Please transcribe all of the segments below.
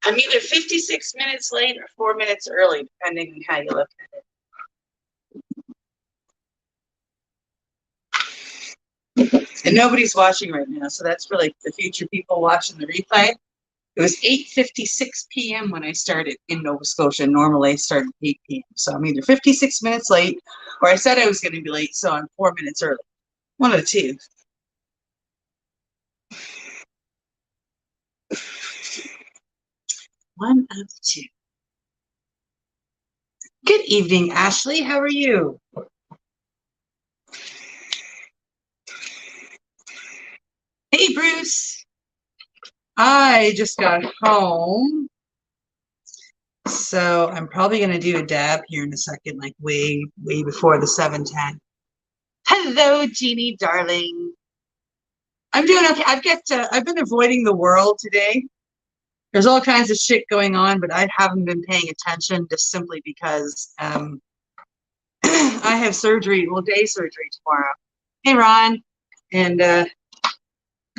I'm either 56 minutes late or 4 minutes early, depending on how you look at it. And nobody's watching right now, so that's for like the future people watching the replay. It was 8:56 p.m. when I started in Nova Scotia. Normally I start at 8 p.m. So I'm either 56 minutes late, or I said I was going to be late, so I'm 4 minutes early. One of the two. One of the two. Good evening, Ashley. How are you? Hey, Bruce. I just got home, so I'm probably going to do a dab here in a second, like way before the 7:10. Hello, Jeannie, darling. I'm doing okay. I've been avoiding the world today. There's all kinds of shit going on, but I haven't been paying attention just simply because I have surgery, day surgery tomorrow. Hey, Ron. And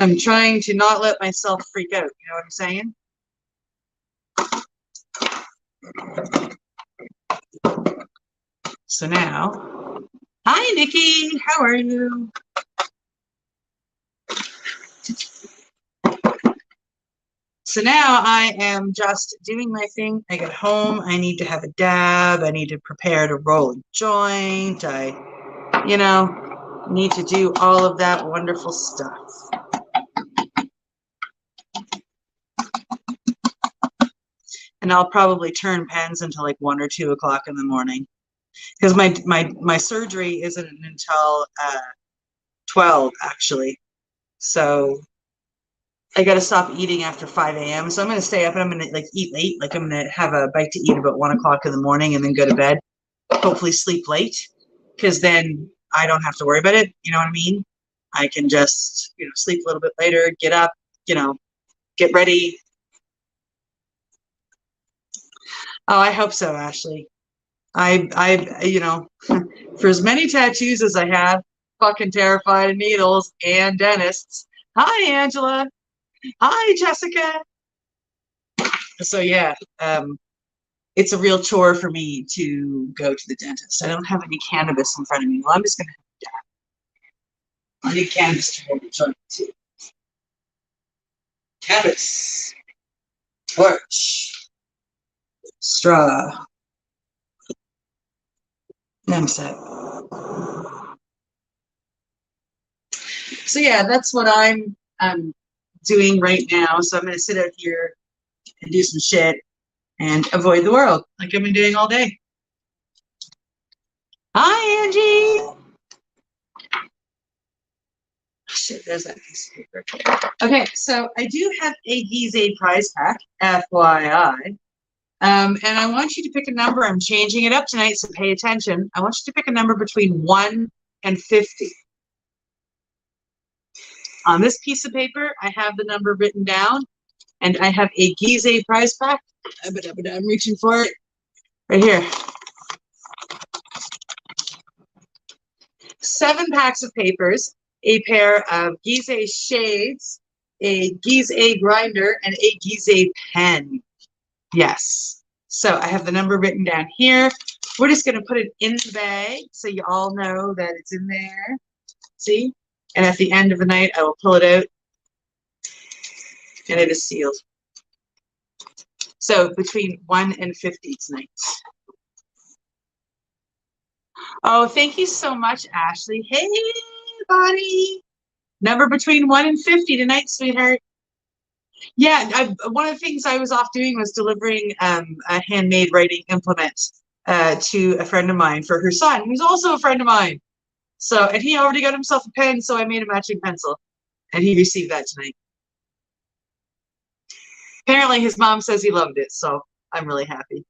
I'm trying to not let myself freak out. You know what I'm saying? So now, hi, Nikki. How are you? So now I am just doing my thing. I get home. I need to have a dab. I need to prepare to roll a joint. I need to do all of that wonderful stuff. And I'll probably turn pens until like 1 or 2 o'clock in the morning, because my surgery isn't until 12 actually. So I got to stop eating after 5 a.m. So I'm going to stay up and I'm going to like eat late. Like I'm going to have a bite to eat about 1 o'clock in the morning and then go to bed. Hopefully sleep late, because then I don't have to worry about it. You know what I mean? I can just, sleep a little bit later, get up, get ready. Oh, I hope so, Ashley. For as many tattoos as I have, fucking terrified of needles and dentists. Hi, Angela. Hi, Jessica. So yeah, it's a real chore for me to go to the dentist. I don't have any cannabis in front of me. Well, I'm just gonna have to dab. I need cannabis to hold the joint too. Cannabis, torch, straw. I'm set. So yeah, that's what I'm doing right now. So I'm gonna sit out here and do some shit and avoid the world like I've been doing all day. Hi, Angie. Shit, there's that piece of paper. Okay, so I do have a Gize prize pack, FYI. And I want you to pick a number. I'm changing it up tonight, so pay attention. I want you to pick a number between 1 and 50. On this piece of paper, I have the number written down, and I have a Gize prize pack. I'm reaching for it right here. 7 packs of papers, a pair of Gize shades, a Gize grinder, and a Gize pen. Yes. So I have the number written down here. We're just going to put it in the bag so you all know that it's in there. See? And at the end of the night, I will pull it out, and it is sealed. So between 1 and 50 tonight. Oh, thank you so much, Ashley. Hey, buddy. Number between 1 and 50 tonight, sweetheart. Yeah, one of the things I was off doing was delivering a handmade writing implement to a friend of mine for her son, who's also a friend of mine. So, and he already got himself a pen, so I made a matching pencil, and he received that tonight. Apparently, his mom says he loved it, so I'm really happy.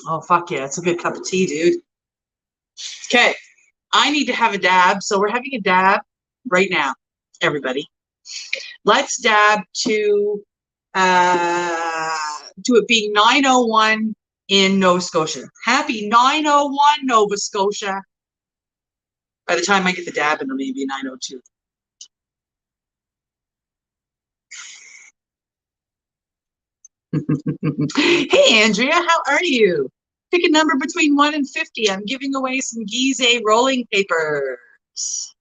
Oh, fuck yeah, it's a good cup of tea, dude. Okay, I need to have a dab, so we're having a dab right now, everybody. Let's dab to it being 9:01 in Nova Scotia. Happy 9:01 Nova Scotia. By the time I get the dab, it'll maybe 9:02. Hey, Andrea, how are you? Pick a number between 1 and 50. I'm giving away some Gizeh rolling papers.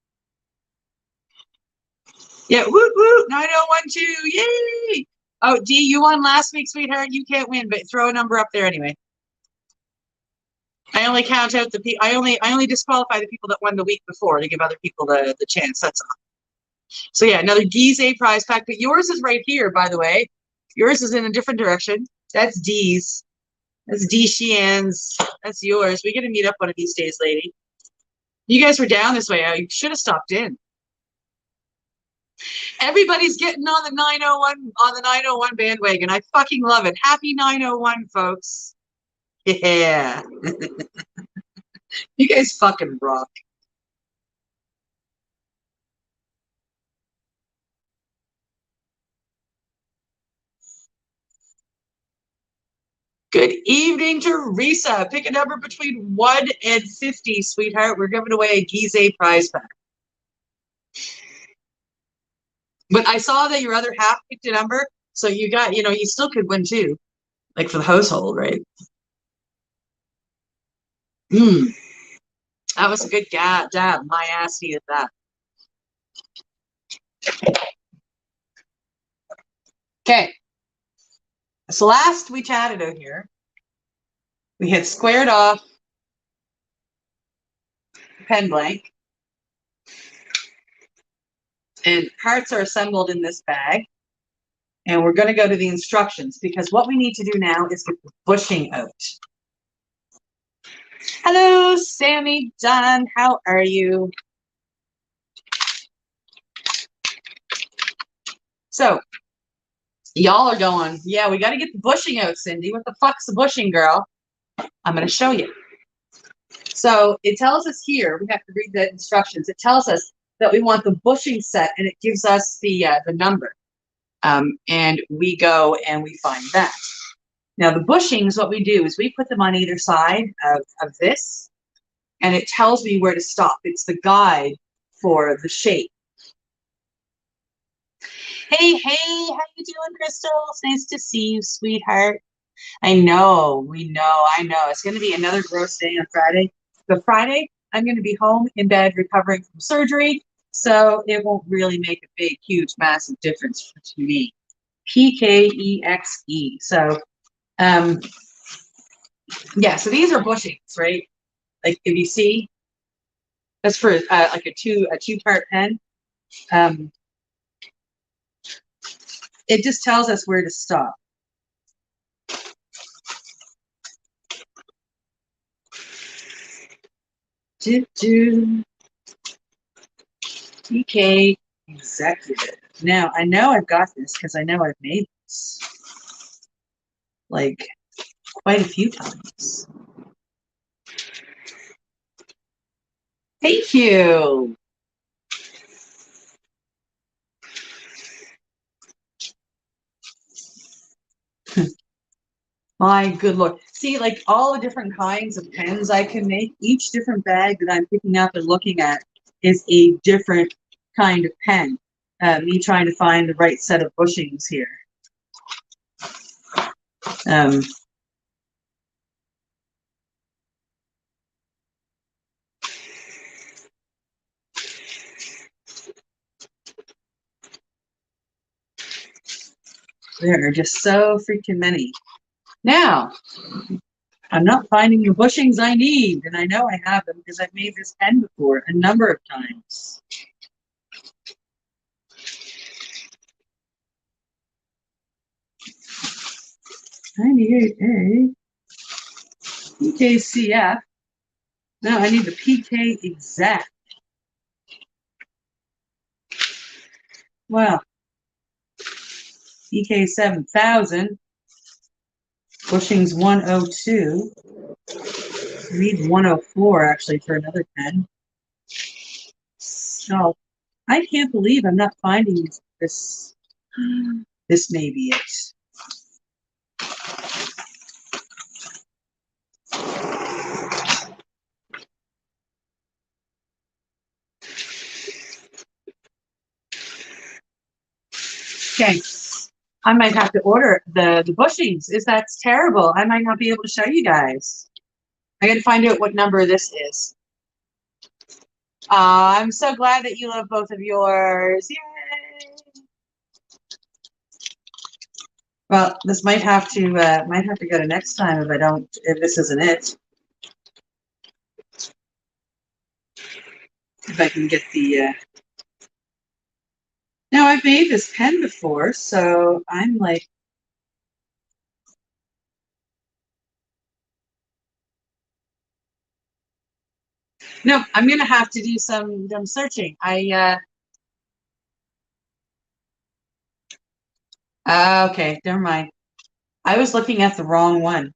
Yeah, woot woot, 9012, yay! Oh, Dee, you won last week, sweetheart. You can't win, but throw a number up there anyway. I only count out the people. I only disqualify the people that won the week before to give other people the chance. That's all. So yeah, another Gizeh prize pack, but yours is right here, by the way. Yours is in a different direction. That's Dee's. That's Dee Sheehan's. That's yours. We got to meet up one of these days, lady. You guys were down this way. You should have stopped in. Everybody's getting on the 901 bandwagon. I fucking love it. Happy 901, folks. Yeah. You guys fucking rock. Good evening, Teresa. Pick a number between 1 and 50, sweetheart. We're giving away a Gizeh prize pack. But I saw that your other half picked a number, so you got, you still could win too, like for the household, right? Hmm. That was a good dab. My ass needed that. Okay. So last we chatted out here, we had squared off pen blank, and parts are assembled in this bag. And we're going to go to the instructions because what we need to do now is get the bushing out. Hello, Sammy Dunn. How are you? So, y'all are going, yeah, we got to get the bushing out, Cindy. What the fuck's the bushing, girl? I'm going to show you. So, it tells us here, we have to read the instructions. It tells us that we want the bushing set, and it gives us the number. And we go and we find that. Now, the bushings, what we do is we put them on either side of this, and it tells me where to stop. It's the guide for the shape. Hey, how you doing, Crystal? It's nice to see you, sweetheart. I know, I know. It's going to be another gross day on Friday. But Friday, I'm going to be home in bed recovering from surgery, so it won't really make a big, huge, massive difference to me. PKEXE. So, yeah, so these are bushings, right? Like if you see, that's for like a two-part pen. It just tells us where to stop. PK Executive. Now, I know I've got this because I know I've made this like quite a few times. Thank you. My good Lord. See, like all the different kinds of pens I can make, each different bag that I'm picking up and looking at is a different kind of pen. Me trying to find the right set of bushings here. There are just so freaking many. Now, I'm not finding the bushings I need, and I know I have them because I've made this pen before a number of times. I need a PKCF. No, I need the PK Exact. Well, PK 7000. Bushings 102. I need 104 actually for another pen. So I can't believe I'm not finding this. This may be it. Okay. I might have to order the bushings. That's terrible. I might not be able to show you guys. I got to find out what number this is. I'm so glad that you love both of yours. Yay! Well, this might have to go to next time if this isn't it. If I can get the now I've made this pen before, so I'm like, no, I'm gonna have to do some searching. Okay, never mind. I was looking at the wrong one.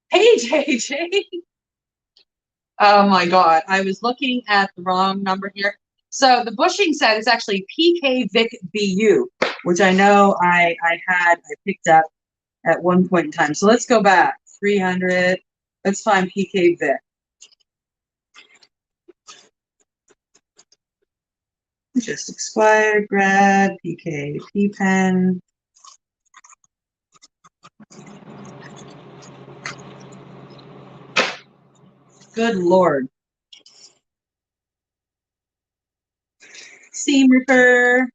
Hey, JJ. Oh my God, I was looking at the wrong number here. So the bushing set is actually PK Vic BU, which I know I picked up at one point in time. So let's go back. 300. Let's find PK Vic. Just expired, grad, PK P pen. Good Lord. Seam ripper.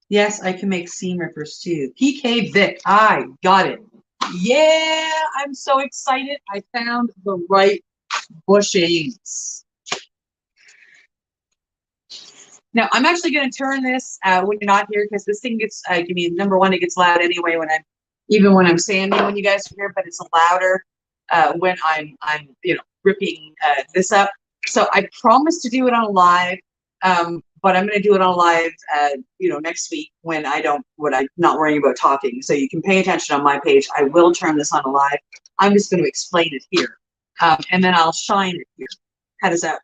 Yes, I can make seam rippers too. PK Vic. I got it. Yeah, I'm so excited. I found the right bushings. Now, I'm actually going to turn this when you're not here, because this thing gets, number one, it gets loud anyway even when I'm sanding when you guys are here, but it's louder when I'm ripping this up. So I promised to do it on a live, but I'm going to do it on a live, next week when I'm not worrying about talking. So you can pay attention on my page. I will turn this on a live. I'm just going to explain it here, and then I'll shine it here. How does that?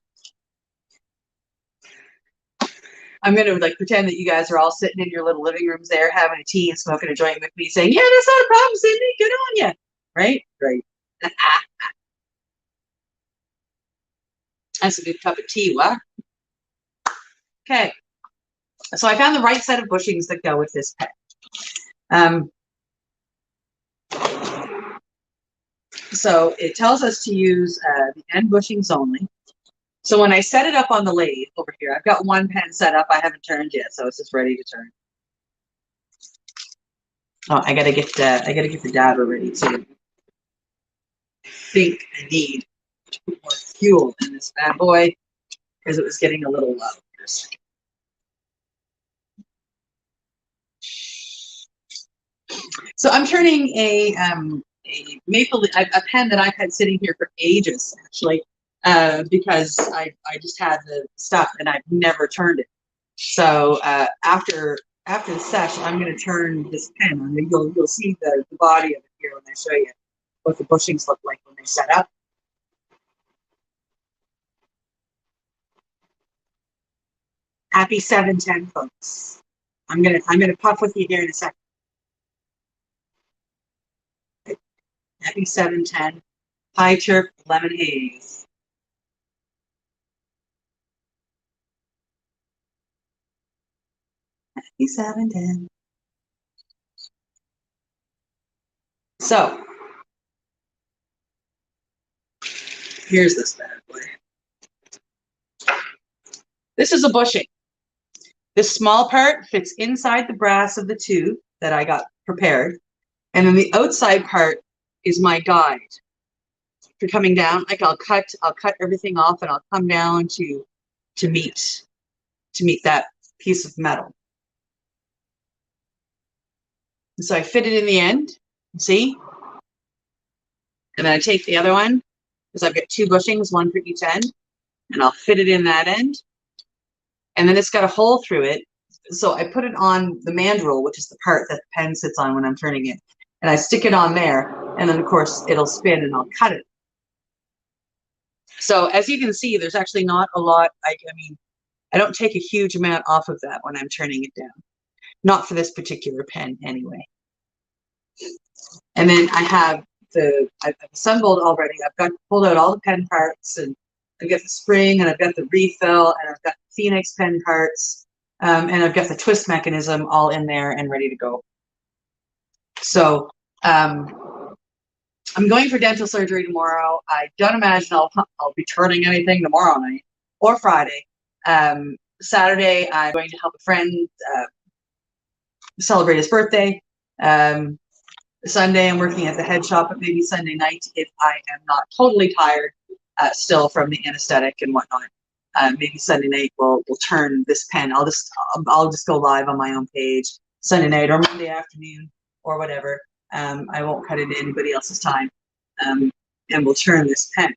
I'm going to pretend that you guys are all sitting in your little living rooms there having a tea and smoking a joint with me saying, yeah, that's not a problem, Cindy. Good on you. Right? Right. That's a good cup of tea, what? Okay. So I found the right set of bushings that go with this pen. So it tells us to use the end bushings only. So when I set it up on the lathe over here, I've got one pen set up. I haven't turned yet, so it's just ready to turn. Oh, I gotta get the dabber ready too. I think I need to put more fuel in this bad boy because it was getting a little low. So I'm turning a maple a pen that I've had sitting here for ages, actually, because I just had the stuff and I've never turned it. So after the session, I'm going to turn this pen. I mean, you'll see the body of it here when I show you what the bushings look like when they set up. Happy 710, folks. I'm gonna puff with you here in a second. Happy 710. High chirp lemon haze. Happy 710. So here's this bad boy. This is a bushing. This small part fits inside the brass of the tube that I got prepared. And then the outside part is my guide for coming down. Like I'll cut everything off and I'll come down to meet that piece of metal. And so I fit it in the end, see? And then I take the other one, because I've got two bushings, one for each end, and I'll fit it in that end. And then it's got a hole through it. So I put it on the mandrel, which is the part that the pen sits on when I'm turning it. And I stick it on there, and then of course it'll spin and I'll cut it. So as you can see, there's actually not a lot. I mean, I don't take a huge amount off of that when I'm turning it down. Not for this particular pen anyway. And then I've assembled already. I've got pulled out all the pen parts, and I've got the spring, and I've got the refill, and I've got the Phoenix pen parts. And I've got the twist mechanism all in there and ready to go. So I'm going for dental surgery tomorrow. I don't imagine I'll be turning anything tomorrow night or Friday. Saturday, I'm going to help a friend celebrate his birthday. Sunday, I'm working at the head shop, but maybe Sunday night, if I am not totally tired still from the anesthetic and whatnot, maybe Sunday night we'll turn this pen. I'll just go live on my own page Sunday night or Monday afternoon or whatever. I won't cut into anybody else's time, and we'll turn this pen.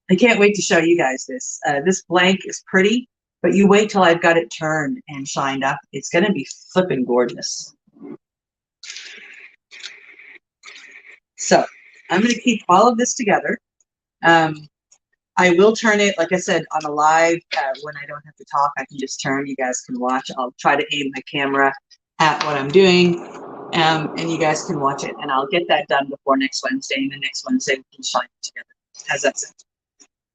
I can't wait to show you guys this. This blank is pretty, but you wait till I've got it turned and shined up. It's going to be flipping gorgeous. So I'm going to keep all of this together. I will turn it, like I said, on a live when I don't have to talk. I can just turn. You guys can watch. I'll try to aim my camera at what I'm doing, and you guys can watch it. And I'll get that done before next Wednesday, and then next Wednesday we can shine it together. How's that sound?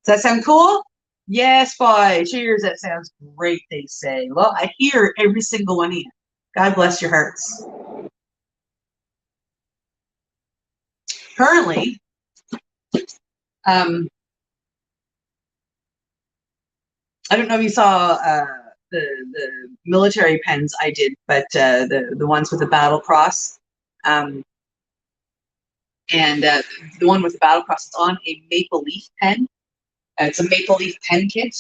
Does that sound cool? Yes, boy. Cheers. That sounds great, they say. Well, I hear every single one of you. God bless your hearts. Currently, I don't know if you saw the military pens I did, but the ones with the battle cross, and the one with the battle cross is on a maple leaf pen. It's a maple leaf pen kit.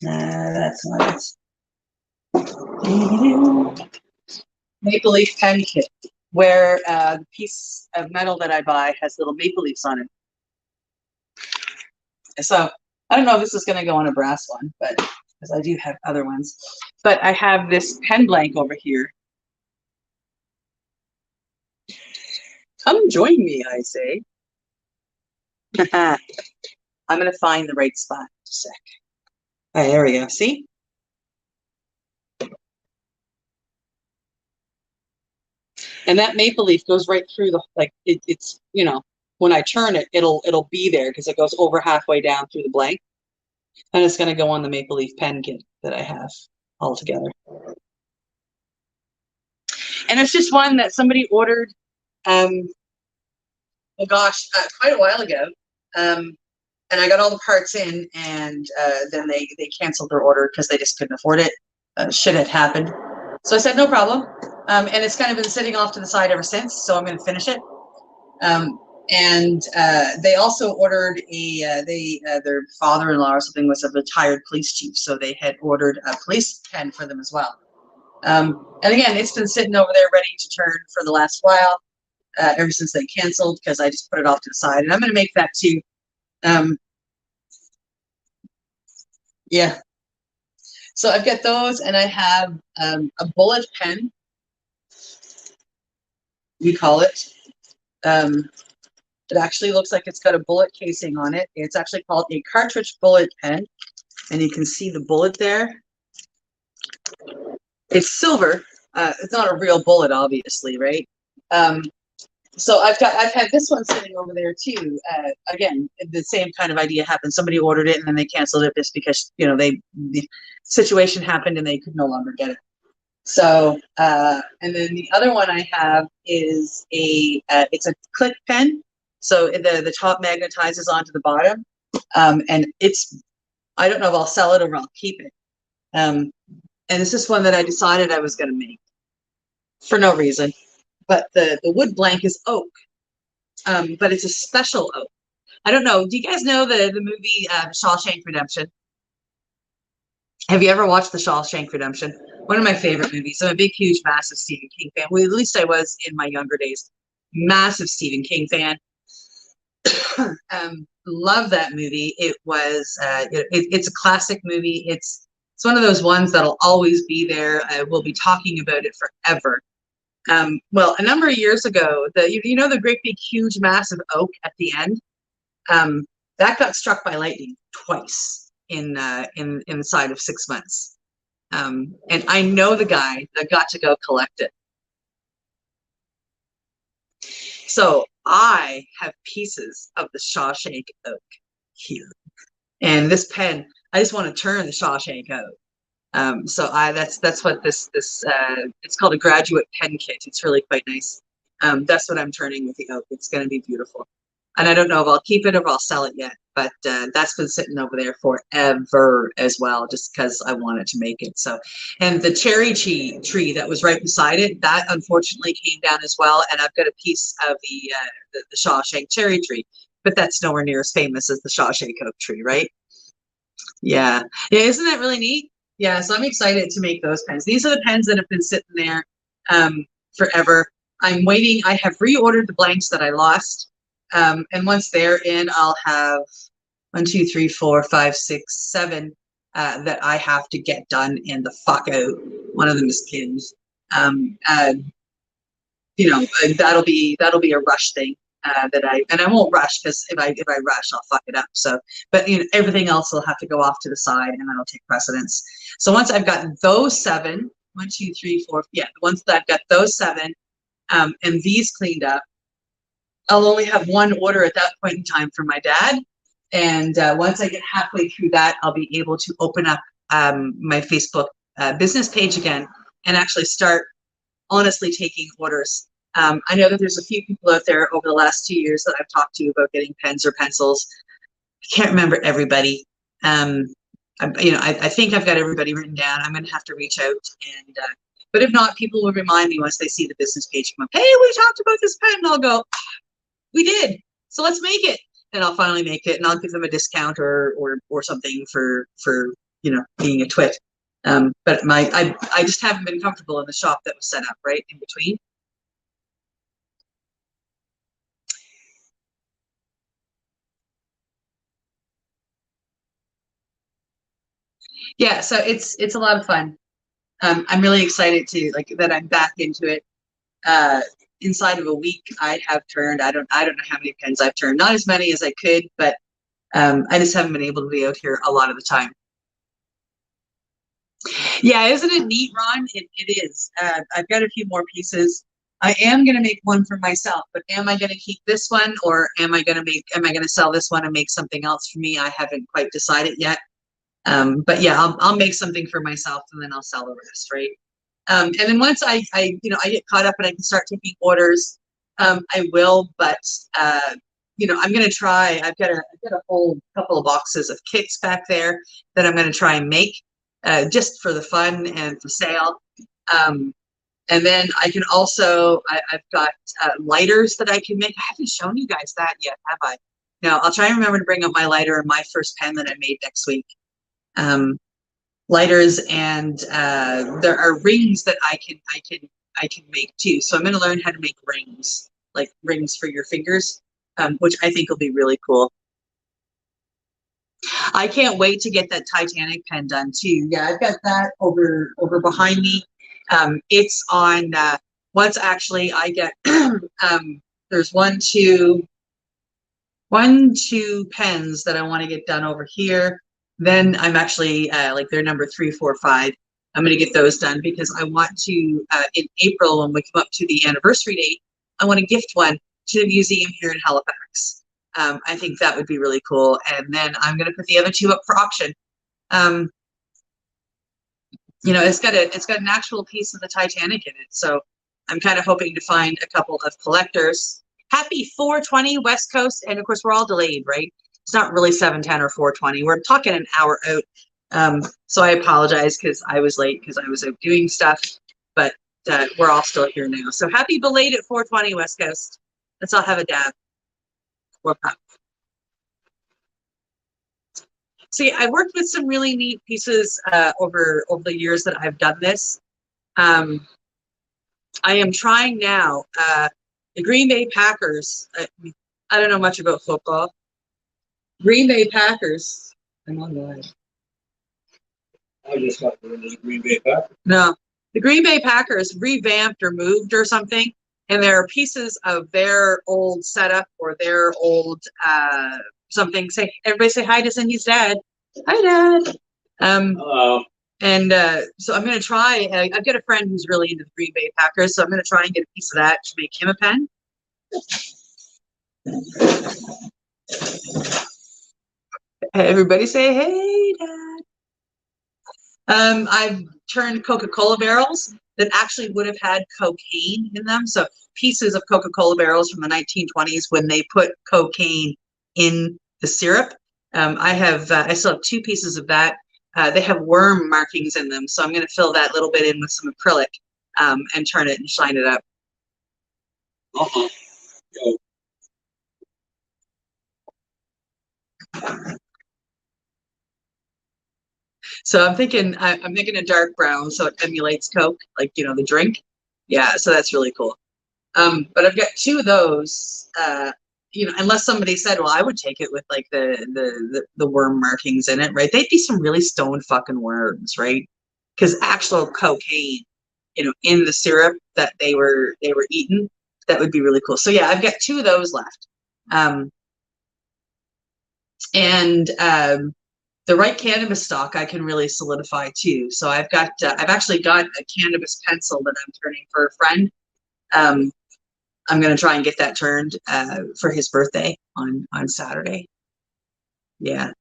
That's not it. Maple leaf pen kit, where the piece of metal that I buy has little maple leaves on it. So I don't know if this is going to go on a brass one, but because I do have other ones. But I have this pen blank over here. Come join me, I say. I'm going to find the right spot in a sec. All right, there we go. See? And that maple leaf goes right through the, like, it's, you know, when I turn it, it'll be there because it goes over halfway down through the blank. And it's going to go on the maple leaf pen kit that I have all together. And it's just one that somebody ordered, oh gosh, quite a while ago. And I got all the parts in, and then they canceled their order because they just couldn't afford it. Shit had happened. So I said, no problem. And it's kind of been sitting off to the side ever since, so I'm going to finish it. And they also ordered their father-in-law or something was a retired police chief, so they had ordered a police pen for them as well. And again, it's been sitting over there ready to turn for the last while, ever since they canceled, because I just put it off to the side. And I'm going to make that too. Yeah. So I've got those, and I have a bullet pen, we call it. It actually looks like it's got a bullet casing on it. It's actually called a cartridge bullet pen, and you can see the bullet there. It's silver. It's not a real bullet, obviously, right? So I've had this one sitting over there too. Again, the same kind of idea happened. Somebody ordered it and then they canceled it just because, you know, the situation happened and they could no longer get it. So, and then the other one I have is it's a click pen. So the top magnetizes onto the bottom, and I don't know if I'll sell it or I'll keep it. And it's just one that I decided I was going to make for no reason. But the wood blank is oak, but it's a special oak. I don't know. Do you guys know the movie Shawshank Redemption? Have you ever watched the Shawshank Redemption? One of my favorite movies. I'm a big, huge, massive Stephen King fan. Well, at least I was in my younger days. Massive Stephen King fan. Love that movie. It was it's a classic movie. It's one of those ones that'll always be there. We'll be talking about it forever. Well, a number of years ago, you know the great big huge massive oak at the end, that got struck by lightning twice inside of 6 months. And I know the guy that got to go collect it. So I have pieces of the Shawshank oak here. And this pen, I just want to turn the Shawshank out. So that's what this it's called a graduate pen kit. It's really quite nice. That's what I'm turning with the oak. It's going to be beautiful. And I don't know if I'll keep it or if I'll sell it yet, but that's been sitting over there forever as well, just because I wanted to make it. So, and the cherry tree that was right beside it, that unfortunately came down as well. And I've got a piece of the Shawshank cherry tree, but that's nowhere near as famous as the Shawshank oak tree, right? Yeah. Yeah, isn't that really neat? Yeah, so I'm excited to make those pens. These are the pens that have been sitting there forever. I'm waiting. I have reordered the blanks that I lost. And once they're in, I'll have 1, 2, 3, 4, 5, 6, 7 that I have to get done and the fuck out. One of them is pinned. Um, uh, that'll be a rush thing. That I won't rush because if I rush, I'll fuck it up. So, but everything else will have to go off to the side, and that'll take precedence. So once I've got those 7, 1, 2, 3, 4, yeah, once I've got those 7, and these cleaned up, I'll only have one order at that point in time for my dad. And once I get halfway through that, I'll be able to open up my Facebook business page again and actually start honestly taking orders. I know that there's a few people out there over the last 2 years that I've talked to about getting pens or pencils. I can't remember everybody. I think I've got everybody written down. I'm going to have to reach out. But if not, people will remind me once they see the business page come up. Hey, we talked about this pen. And I'll go, we did. So let's make it. And I'll finally make it, and I'll give them a discount or something for being a twit. But I just haven't been comfortable in the shop that was set up right in between. Yeah, so it's a lot of fun. I'm really excited to that I'm back into it. Inside of a week, I have turned. I don't know how many pens I've turned. Not as many as I could, but I just haven't been able to be out here a lot of the time. Yeah, isn't it neat, Ron? It is. I've got a few more pieces. I am going to make one for myself, but am I going to keep this one, or am I going to sell this one and make something else for me? I haven't quite decided yet. But yeah, I'll make something for myself and then I'll sell the rest, right? And then once I get caught up and I can start taking orders, I will. But I'm going to try. I've got a whole couple of boxes of kits back there that I'm going to try and make just for the fun and for sale. And then I can also, I've got lighters that I can make. I haven't shown you guys that yet, have I? No, I'll try and remember to bring up my lighter and my first pen that I made next week. Lighters, and there are rings that I can make too. So I'm going to learn how to make rings, like rings for your fingers, which I think will be really cool. I can't wait to get that Titanic pen done too. Yeah, I've got that over behind me. It's on once actually I get there's one, two pens that I want to get done over here. Then I'm actually they're number 3, 4, 5. I'm going to get those done because I want to in April, when we come up to the anniversary date, I want to gift one to the museum here in Halifax. I think that would be really cool. And then I'm going to put the other 2 up for auction. It's got an actual piece of the Titanic in it. So I'm kind of hoping to find a couple of collectors. Happy 420 West Coast. And of course, we're all delayed, right? It's not really 7:10 or 4:20. We're talking an hour out. So I apologize because I was late because I was out doing stuff. But we're all still here now. So happy belated 420 West Coast. Let's all have a dab. Or pop. See, I worked with some really neat pieces over the years that I've done this. I am trying now. The Green Bay Packers. I don't know much about football. Green Bay Packers. I'm online. I just got the Green Bay Packers. No, the Green Bay Packers revamped or moved or something, and there are pieces of their old setup or their old something. Everybody say hi to Cindy's dad. Hi, Dad. Hello. And so I'm going to try. I've got a friend who's really into the Green Bay Packers, so I'm going to try and get a piece of that to make him a pen. Everybody say, hey, Dad. I've turned Coca-Cola barrels that actually would have had cocaine in them. So pieces of Coca-Cola barrels from the 1920s when they put cocaine in the syrup. I still have 2 pieces of that. They have worm markings in them. So I'm going to fill that little bit in with some acrylic and turn it and shine it up. Uh-huh. Go. So I'm thinking a dark brown so it emulates Coke, like, the drink. Yeah, so that's really cool. But I've got 2 of those. Unless somebody said, well, I would take it with like the worm markings in it, right? They'd be some really stoned fucking worms, right? Because actual cocaine, in the syrup that they were eating, that would be really cool. So yeah, I've got 2 of those left. And the right cannabis stock I can really solidify too. So I've actually got a cannabis pencil that I'm turning for a friend. I'm going to try and get that turned for his birthday on Saturday. Yeah.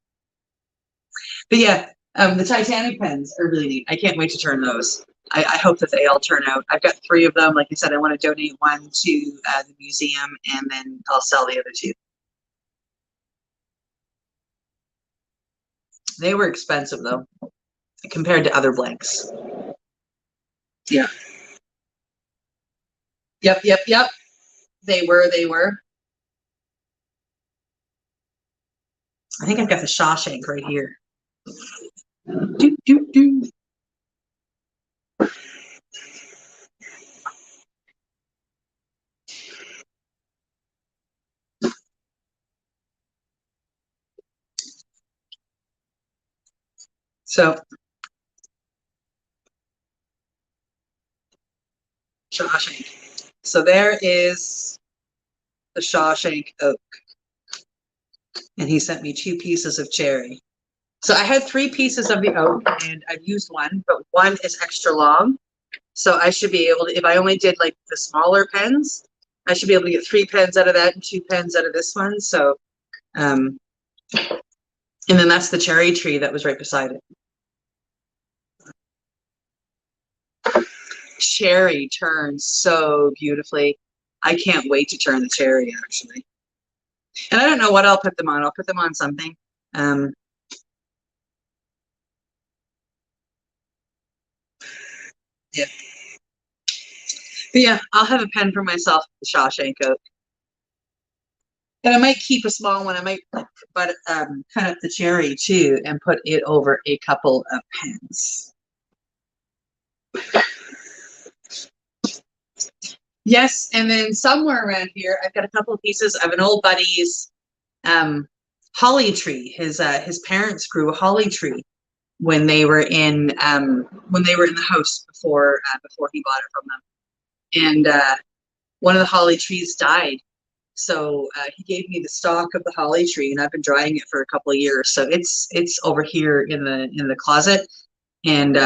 But yeah, the Titanic pens are really neat. I can't wait to turn those. I hope that they all turn out. I've got 3 of them. Like I said, I want to donate 1 to the museum, and then I'll sell the other 2. They were expensive though, compared to other blanks. Yeah. Yep. They were. I think I've got the Shawshank right here. Do. So, Shawshank. So there is the Shawshank oak. And he sent me 2 pieces of cherry. So I had 3 pieces of the oak, and I've used 1, but 1 is extra long. So I should be able to, if I only did like the smaller pens, I should be able to get 3 pens out of that and 2 pens out of this one. So, and then that's the cherry tree that was right beside it. Cherry turns so beautifully. I can't wait to turn the cherry, actually. And I don't know what I'll put them on. I'll put them on something. Yeah. But yeah, I'll have a pen for myself, the Shawshank Oak. And I might keep a small one. I might cut up the cherry too and put it over a couple of pens. Yes, and then somewhere around here, I've got a couple of pieces of an old buddy's holly tree. His parents grew a holly tree when they were in the house before he bought it from them. And one of the holly trees died. So he gave me the stalk of the holly tree, and I've been drying it for a couple of years. So it's over here in the closet, and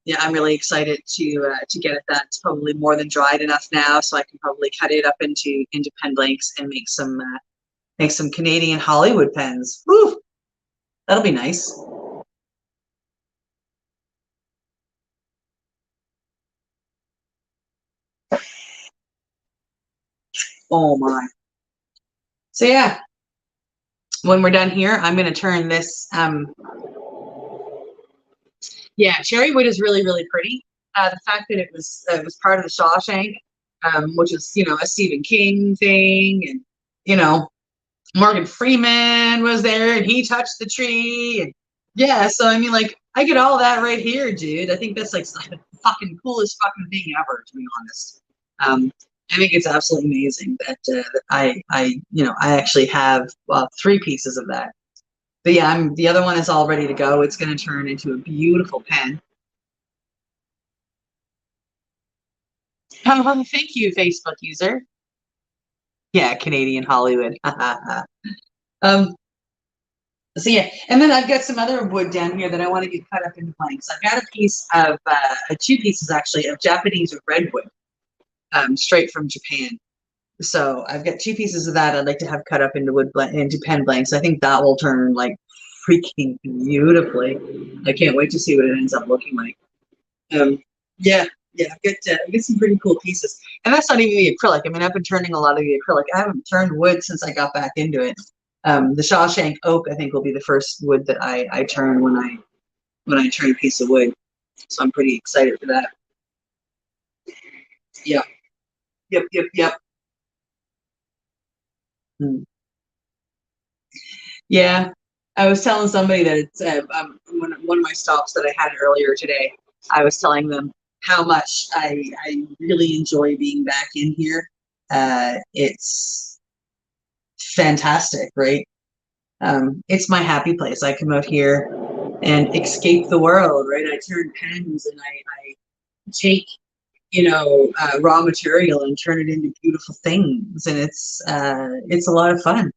yeah, I'm really excited to get at that. It's probably more than dried enough now, so I can probably cut it up into pen blanks and make some Canadian Hollywood pens. Woo! That'll be nice. Oh my. So yeah, when we're done here, I'm going to turn this. Yeah, cherry wood is really, really pretty. The fact that it was part of the Shawshank, which is a Stephen King thing, and Morgan Freeman was there and he touched the tree, and yeah, so I mean, like, I get all that right here, dude. I think that's like the fucking coolest fucking thing ever, to be honest. I think it's absolutely amazing that I actually have 3 pieces of that. But yeah, the other one is all ready to go. It's going to turn into a beautiful pen. Oh, thank you, Facebook user. Yeah, Canadian Hollywood. So yeah, and then I've got some other wood down here that I want to get cut up into planks. I've got a piece of 2 pieces actually of Japanese redwood, straight from Japan. So I've got 2 pieces of that I'd like to have cut up into into pen blanks. I think that will turn like freaking beautifully. I can't wait to see what it ends up looking like. Yeah, I've got some pretty cool pieces, and that's not even the acrylic. I mean, I've been turning a lot of the acrylic. I haven't turned wood since I got back into it. The Shawshank oak, I think, will be the first wood that I turn when I turn a piece of wood. So I'm pretty excited for that. Yeah. Yep. Hmm. Yeah, I was telling somebody that it's one of my stops that I had earlier today. I was telling them how much I really enjoy being back in here. It's fantastic, right? It's my happy place. I come out here and escape the world, right? I turn pens and I take, raw material and turn it into beautiful things, and it's a lot of fun.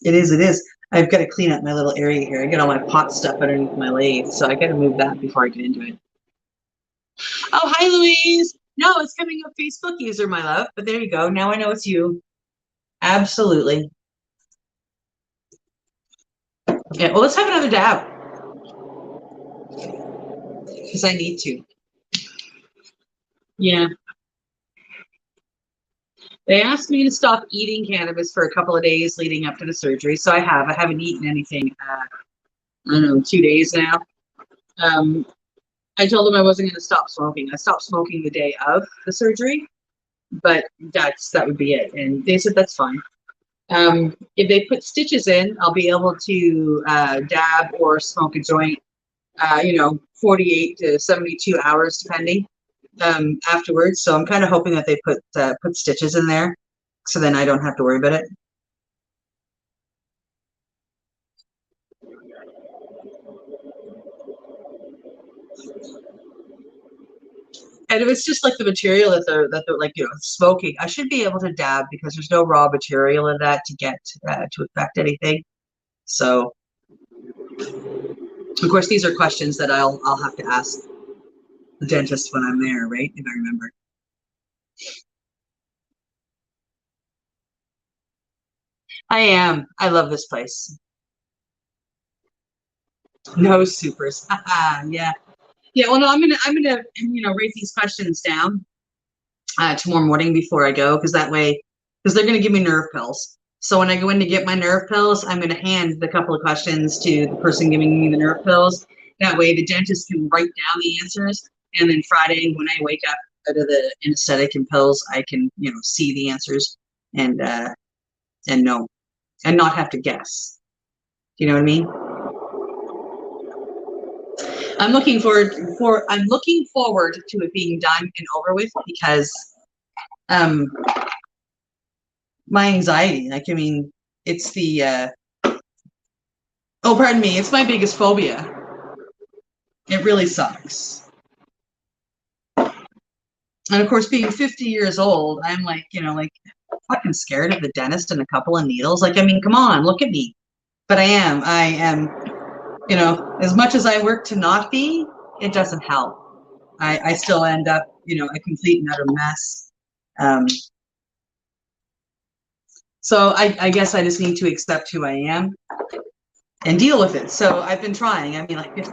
It is. It is. I've got to clean up my little area here. I get all my pot stuff underneath my lathe, so I got to move that before I get into it. Oh, hi, Louise. No, it's coming up Facebook user, my love. But there you go. Now I know it's you. Absolutely. Yeah. Well, let's have another dab because I need to. Yeah. They asked me to stop eating cannabis for a couple of days leading up to the surgery, so I have. I haven't eaten anything. I don't know, 2 days now. I told them I wasn't going to stop smoking. I stopped smoking the day of the surgery, but that would be it. And they said that's fine. If they put stitches in, I'll be able to dab or smoke a joint, 48 to 72 hours depending afterwards. So I'm kind of hoping that they put stitches in there, so then I don't have to worry about it. And if it's just like the material that they're like, smoking, I should be able to dab because there's no raw material in that to get to affect anything. So, of course, these are questions that I'll have to ask the dentist when I'm there, right? If I remember. I am. I love this place. No supers. Yeah. Yeah. Well, no, I'm gonna write these questions down tomorrow morning before I go, because they're gonna give me nerve pills. So when I go in to get my nerve pills, I'm gonna hand the couple of questions to the person giving me the nerve pills. That way, the dentist can write down the answers, and then Friday when I wake up out of the anesthetic and pills, I can see the answers and know and not have to guess. Do you know what I mean? I'm looking forward to it being done and over with, because um my anxiety, like, I mean, it's the oh, pardon me, it's my biggest phobia. It really sucks. And of course, being 50 years old, I'm like, fucking scared of the dentist and a couple of needles. Like, I mean, come on, look at me. But I am, as much as I work to not be, it doesn't help. I still end up, a complete and utter mess. So I guess I just need to accept who I am and deal with it. So I've been trying. I mean, like,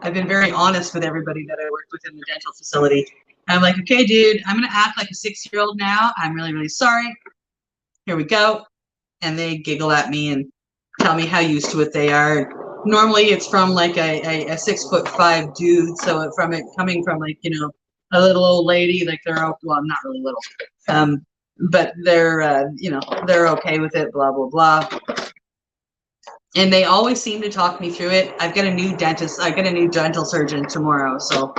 I've been very honest with everybody that I work with in the dental facility. I'm like, okay, dude, I'm going to act like a 6-year-old now. I'm really, really sorry. Here we go. And they giggle at me and tell me how used to it they are. Normally it's from like a 6'5" dude. So from it coming from like, a little old lady, like well, not really little. But they're okay with it, blah, blah, blah. And they always seem to talk me through it. I've got a new dental surgeon tomorrow. So,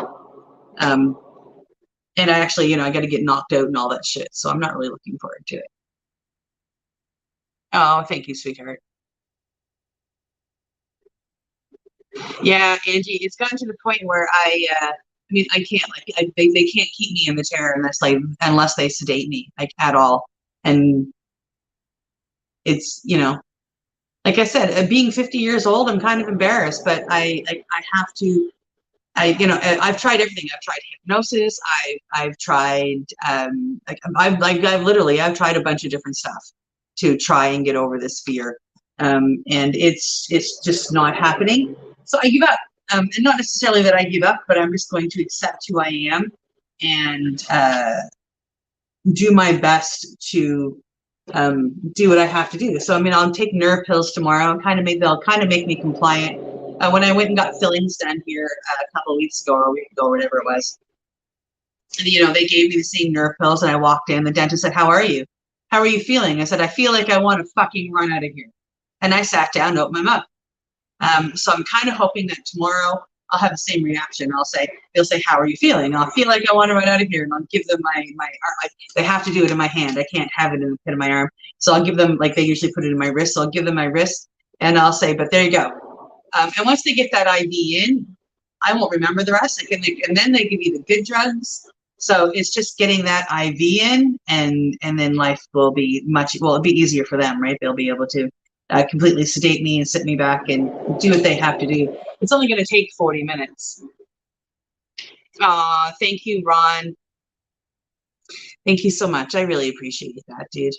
and I actually, I got to get knocked out and all that shit. So I'm not really looking forward to it. Oh, thank you, sweetheart. Yeah, Angie, it's gotten to the point where I mean, I can't, like, they can't keep me in the chair unless they sedate me, like, at all. And it's, like I said, being 50 years old, I'm kind of embarrassed, but I have to I've tried everything. I've tried hypnosis. I've tried, I've tried a bunch of different stuff to try and get over this fear. And it's just not happening. So I give up. And not necessarily that I give up, but I'm just going to accept who I am and do my best to do what I have to do. So, I mean, I'll take nerve pills tomorrow. They'll kind of make me compliant. When I went and got fillings done here a couple of weeks ago or a week ago, or whatever it was, they gave me the same nerve pills, and I walked in. The dentist said, "How are you? How are you feeling?" I said, "I feel like I want to fucking run out of here." And I sat down and opened my mouth. So I'm kind of hoping that tomorrow I'll have the same reaction. They'll say, "How are you feeling?" I'll feel like I want to run out of here, and I'll give them they have to do it in my hand. I can't have it in the pit of my arm. So I'll give them, like they usually put it in my wrist. So I'll give them my wrist, and I'll say, "But there you go." And once they get that IV in, I won't remember the rest. And then they give you the good drugs. So it's just getting that IV in, and then life will be it'll be easier for them, right? They'll be able to completely sedate me and sit me back and do what they have to do. It's only going to take 40 minutes. Aw, thank you, Ron. Thank you so much. I really appreciate that, dude.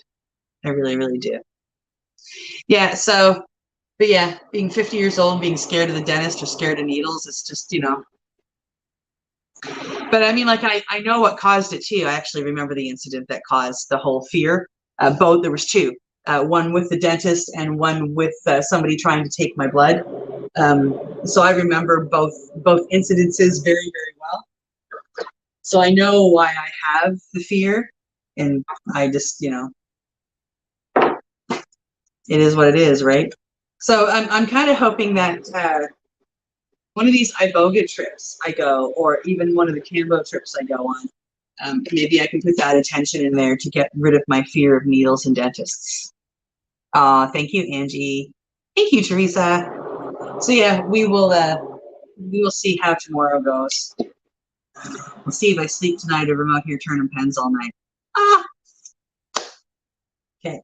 I really, really do. Yeah, so, but yeah, being 50 years old, being scared of the dentist or scared of needles, it's just, But I mean, like, I know what caused it too. I actually remember the incident that caused the whole fear. There was two. One with the dentist and one with somebody trying to take my blood. So I remember both incidences very, very well. So I know why I have the fear, and I just, it is what it is, right? So I'm kind of hoping that one of these Iboga trips I go, or even one of the Cambo trips I go on, maybe I can put that attention in there to get rid of my fear of needles and dentists. Thank you, Angie. Thank you, Teresa. So yeah, we will see how tomorrow goes. We'll see if I sleep tonight or I'm out here turning pens all night. Okay.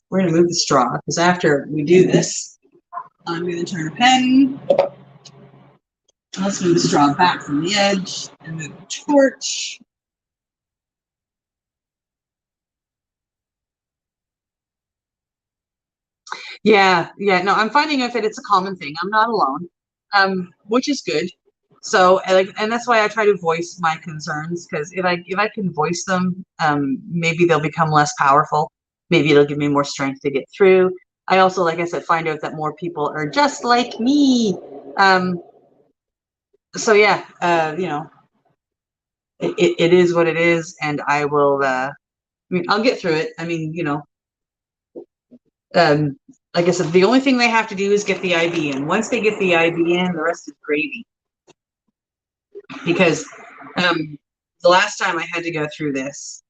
We're gonna move the straw because after we do this, I'm gonna turn a pen. Let's move the straw back from the edge and move the torch. Yeah, no, I'm finding out that it's a common thing. I'm not alone, which is good. So, and that's why I try to voice my concerns, because if I can voice them, maybe they'll become less powerful. Maybe it'll give me more strength to get through. I also, like I said, find out that more people are just like me. So yeah, it is what it is, and I will. I mean, I'll get through it. I mean, like I said, the only thing they have to do is get the IV in. Once they get the IV in, the rest is gravy. Because the last time I had to go through this,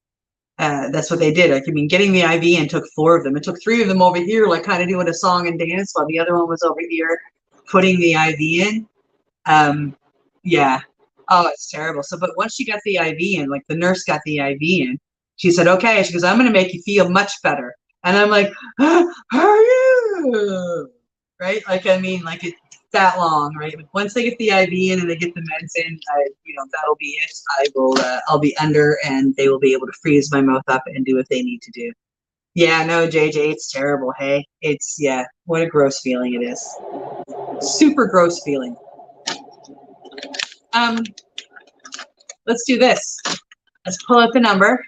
that's what they did. I mean, getting the IV in took 4 of them. It took 3 of them over here, like kind of doing a song and dance, while the other one was over here putting the IV in. Yeah. Oh, it's terrible. So, but once she got the IV in, like the nurse got the IV in, she said, "Okay." She goes, "I'm going to make you feel much better." And I'm like, "How are you?" Right? Like, I mean, like it's that long, right? Like once they get the IV in and they get the meds in, that'll be it. I'll be under, and they will be able to freeze my mouth up and do what they need to do. Yeah, no, JJ, it's terrible. Hey, what a gross feeling it is. Super gross feeling. Let's do this. Let's pull up the number.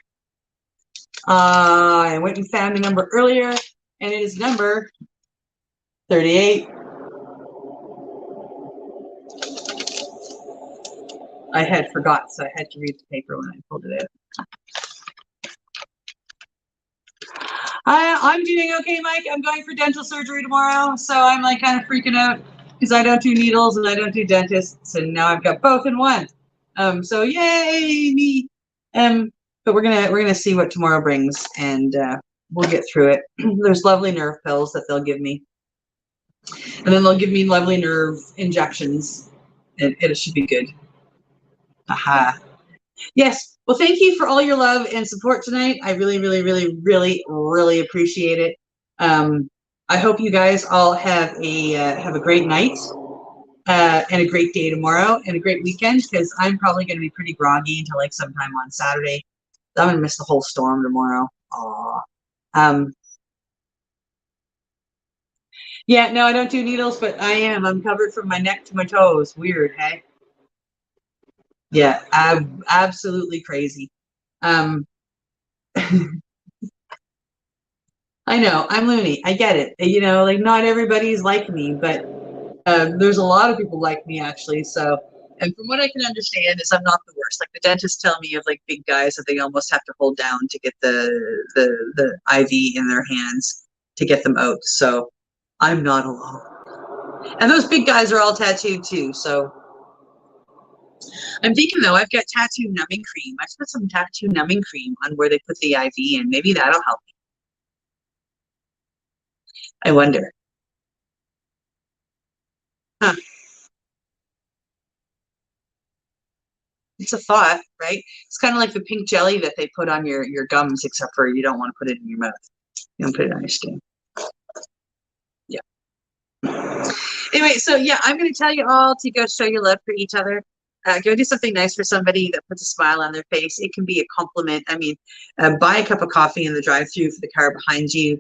I went and found a number earlier, and it is number 38. I had forgot, so I had to read the paper when I pulled it out. I'm doing okay, Mike. I'm going for dental surgery tomorrow, so I'm like kind of freaking out because I don't do needles and I don't do dentists, and now I've got both in one. So yay me. But we're gonna see what tomorrow brings, and we'll get through it. There's lovely nerve pills that they'll give me, and then they'll give me lovely nerve injections. It should be good. Aha. Yes. Well, thank you for all your love and support tonight. I really, really, really, really, really appreciate it. I hope you guys all have a great night. and a great day tomorrow and a great weekend, because I'm probably going to be pretty groggy until like sometime on Saturday. I'm going to miss the whole storm tomorrow. Aw. Yeah, no, I don't do needles, but I'm covered from my neck to my toes. Weird, hey? Yeah, absolutely crazy. I know, I'm loony. I get it. You know, like not everybody's like me, but there's a lot of people like me actually. So, and from what I can understand is I'm not the worst. Like the dentists tell me of like big guys that they almost have to hold down to get the IV in their hands to get them out. So I'm not alone. And those big guys are all tattooed too. So I'm thinking though, I've got tattoo numbing cream. I should put some tattoo numbing cream on where they put the IV in. Maybe that'll help me. I wonder. Huh. It's a thought, right? It's kind of like the pink jelly that they put on your gums, except for you don't want to put it in your mouth. You don't put it on your skin. Yeah. Anyway, so yeah, I'm going to tell you all to go show your love for each other. Go do something nice for somebody that puts a smile on their face. It can be a compliment. I mean, buy a cup of coffee in the drive-thru for the car behind you.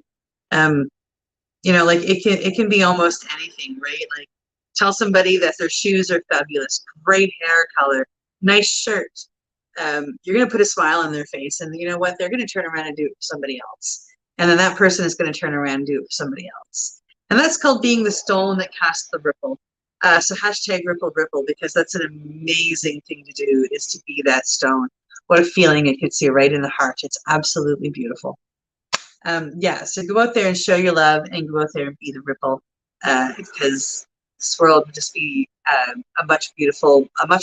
You know, like it can be almost anything, right? Like tell somebody that their shoes are fabulous, great hair color, nice shirt. You're going to put a smile on their face, and you know what? They're going to turn around and do it for somebody else. And then that person is going to turn around and do it for somebody else. And that's called being the stone that casts the ripple. So hashtag ripple ripple, because that's an amazing thing to do, is to be that stone. What a feeling it hits you right in the heart. It's absolutely beautiful. Yeah, so go out there and show your love and go out there and be the ripple, because this world would just be a much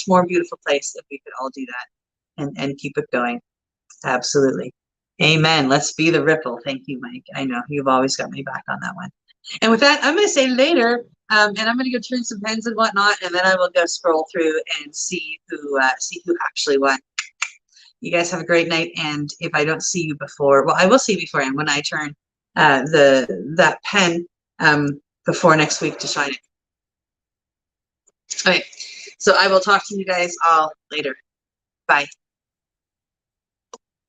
more beautiful place if we could all do that and keep it going. Absolutely. Amen. Let's be the ripple. Thank you, Mike. I know you've always got me back on that one. And with that, I'm going to say later, and I'm going to go turn some pens and whatnot, and then I will go scroll through and see who actually won. You guys have a great night, and if I don't see you before, well, I will see you beforehand when I turn that pen before next week to shine it. Okay, so I will talk to you guys all later. Bye.